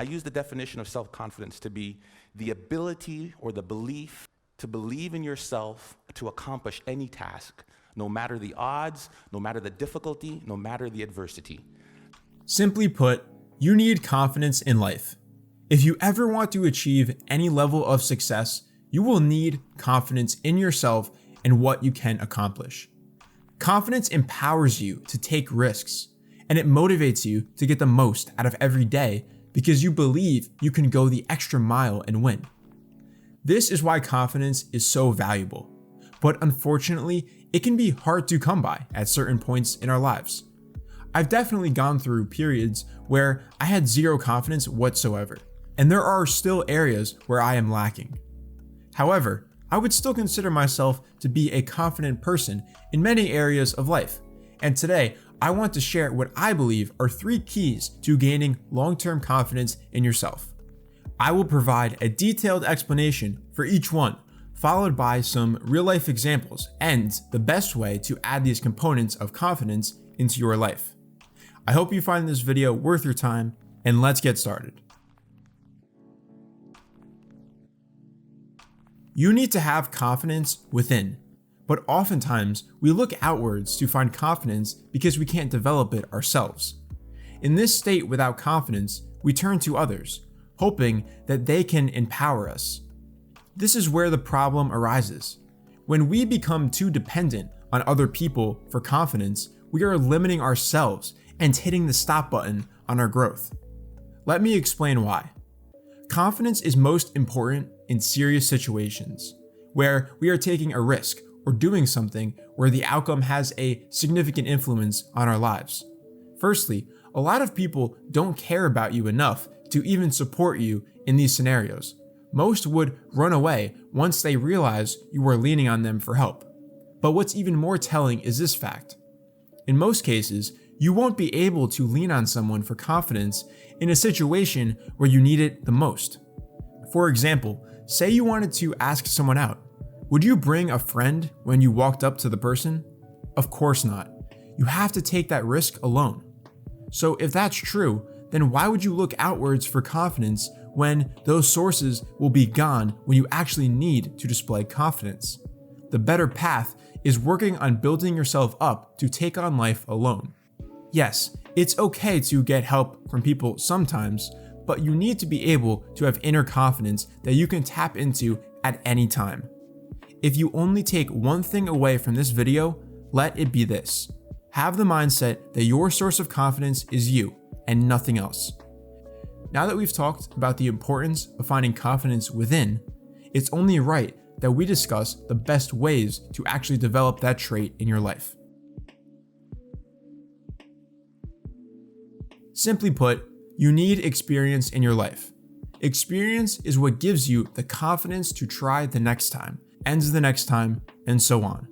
I use the definition of self-confidence to be the ability or the belief to believe in yourself to accomplish any task, no matter the odds, no matter the difficulty, no matter the adversity. Simply put, you need confidence in life. If you ever want to achieve any level of success, you will need confidence in yourself and what you can accomplish. Confidence empowers you to take risks, and it motivates you to get the most out of every day because you believe you can go the extra mile and win. This is why confidence is so valuable, but unfortunately, it can be hard to come by at certain points in our lives. I've definitely gone through periods where I had zero confidence whatsoever, and there are still areas where I am lacking. However, I would still consider myself to be a confident person in many areas of life, and today I want to share what I believe are 3 keys to gaining long-term confidence in yourself. I will provide a detailed explanation for each one, followed by some real-life examples and the best way to add these components of confidence into your life. I hope you find this video worth your time, and let's get started. You need to have confidence within, but oftentimes we look outwards to find confidence because we can't develop it ourselves. In this state without confidence, we turn to others, hoping that they can empower us. This is where the problem arises. When we become too dependent on other people for confidence, we are limiting ourselves and hitting the stop button on our growth. Let me explain why. Confidence is most important in serious situations, where we are taking a risk or doing something where the outcome has a significant influence on our lives. Firstly, a lot of people don't care about you enough to even support you in these scenarios. Most would run away once they realize you are leaning on them for help. But what's even more telling is this fact. In most cases, you won't be able to lean on someone for confidence in a situation where you need it the most. For example, say you wanted to ask someone out. Would you bring a friend when you walked up to the person? Of course not. You have to take that risk alone. So if that's true, then why would you look outwards for confidence when those sources will be gone when you actually need to display confidence? The better path is working on building yourself up to take on life alone. Yes, it's okay to get help from people sometimes, but you need to be able to have inner confidence that you can tap into at any time. If you only take one thing away from this video, let it be this. Have the mindset that your source of confidence is you and nothing else. Now that we've talked about the importance of finding confidence within, it's only right that we discuss the best ways to actually develop that trait in your life. Simply put, you need experience in your life. Experience is what gives you the confidence to try the next time, and the next time, and so on.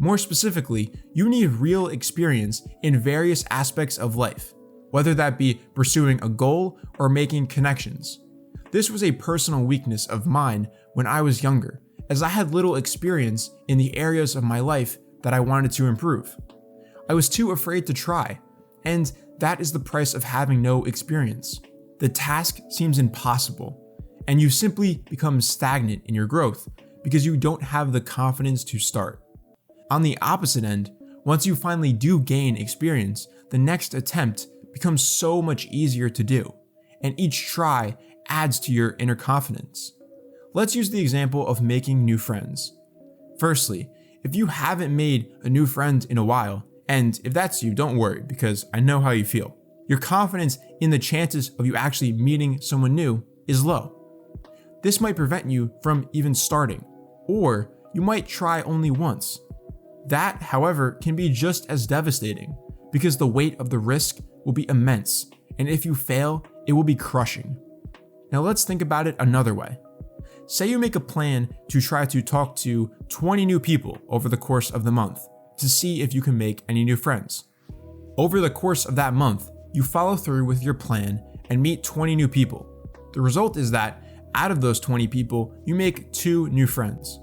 More specifically, you need real experience in various aspects of life, whether that be pursuing a goal or making connections. This was a personal weakness of mine when I was younger, as I had little experience in the areas of my life that I wanted to improve. I was too afraid to try, and that is the price of having no experience. The task seems impossible, and you simply become stagnant in your growth because you don't have the confidence to start. On the opposite end, once you finally do gain experience, the next attempt becomes so much easier to do, and each try adds to your inner confidence. Let's use the example of making new friends. Firstly, if you haven't made a new friend in a while, and if that's you, don't worry, because I know how you feel. Your confidence in the chances of you actually meeting someone new is low. This might prevent you from even starting, or you might try only once. That, however, can be just as devastating, because the weight of the risk will be immense, and if you fail, it will be crushing. Now let's think about it another way. Say you make a plan to try to talk to 20 new people over the course of the month to see if you can make any new friends. Over the course of that month, you follow through with your plan and meet 20 new people. The result is that out of those 20 people, you make 2 new friends.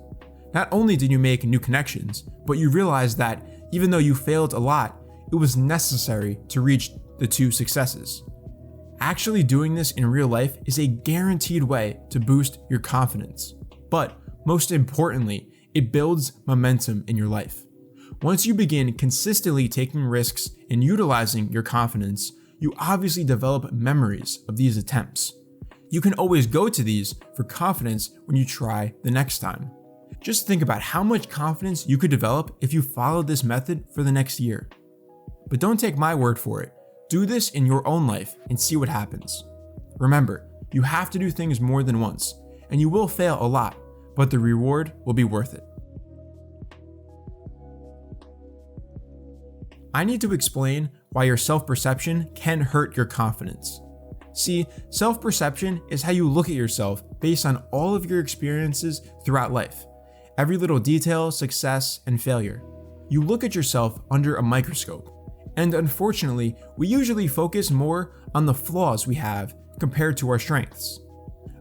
Not only did you make new connections, but you realize that even though you failed a lot, it was necessary to reach the 2 successes. Actually doing this in real life is a guaranteed way to boost your confidence. But most importantly, it builds momentum in your life. Once you begin consistently taking risks and utilizing your confidence, you obviously develop memories of these attempts. You can always go to these for confidence when you try the next time. Just think about how much confidence you could develop if you followed this method for the next year. But don't take my word for it. Do this in your own life and see what happens. Remember, you have to do things more than once, and you will fail a lot, but the reward will be worth it. I need to explain why your self-perception can hurt your confidence. See, self-perception is how you look at yourself based on all of your experiences throughout life. Every little detail, success, and failure. You look at yourself under a microscope. And unfortunately, we usually focus more on the flaws we have compared to our strengths.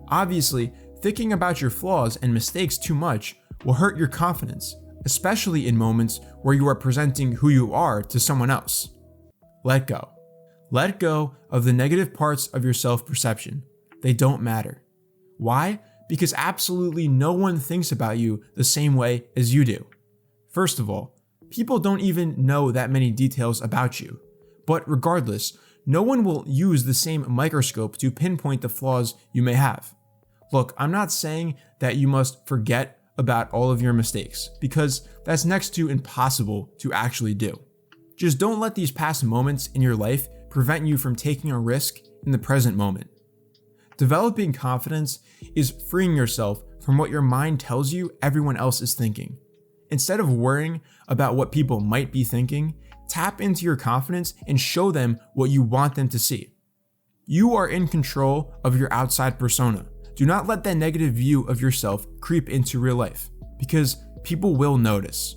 Obviously, thinking about your flaws and mistakes too much will hurt your confidence, especially in moments where you are presenting who you are to someone else. Let go. Let go of the negative parts of your self-perception. They don't matter. Why? Because absolutely no one thinks about you the same way as you do. First of all, people don't even know that many details about you. But regardless, no one will use the same microscope to pinpoint the flaws you may have. Look, I'm not saying that you must forget about all of your mistakes, because that's next to impossible to actually do. Just don't let these past moments in your life prevent you from taking a risk in the present moment. Developing confidence is freeing yourself from what your mind tells you everyone else is thinking. Instead of worrying about what people might be thinking, tap into your confidence and show them what you want them to see. You are in control of your outside persona. Do not let that negative view of yourself creep into real life, because people will notice.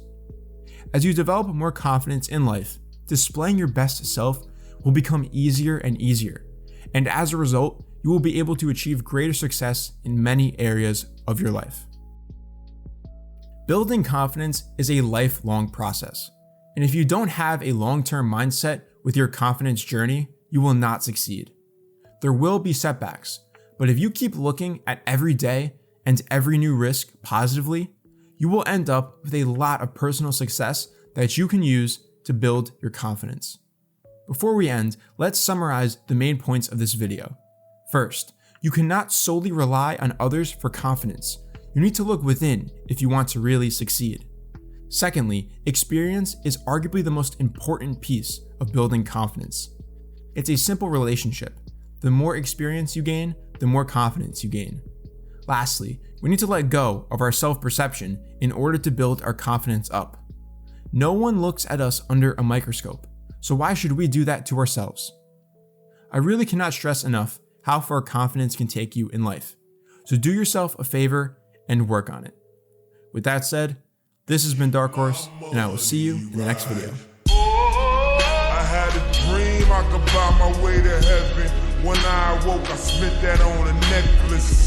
As you develop more confidence in life, displaying your best self will become easier and easier, and as a result, you will be able to achieve greater success in many areas of your life. Building confidence is a lifelong process, and if you don't have a long-term mindset with your confidence journey, you will not succeed. There will be setbacks, but if you keep looking at every day and every new risk positively, you will end up with a lot of personal success that you can use to build your confidence. Before we end, let's summarize the main points of this video. First, you cannot solely rely on others for confidence. You need to look within if you want to really succeed. Secondly, experience is arguably the most important piece of building confidence. It's a simple relationship. The more experience you gain, the more confidence you gain. Lastly, we need to let go of our self-perception in order to build our confidence up. No one looks at us under a microscope, so why should we do that to ourselves? I really cannot stress enough how far confidence can take you in life. So do yourself a favor and work on it. With that said, this has been Dark Horse, and I will see you in the next video. I had a dream I could buy my way to heaven. When I awoke, I spent that on a necklace.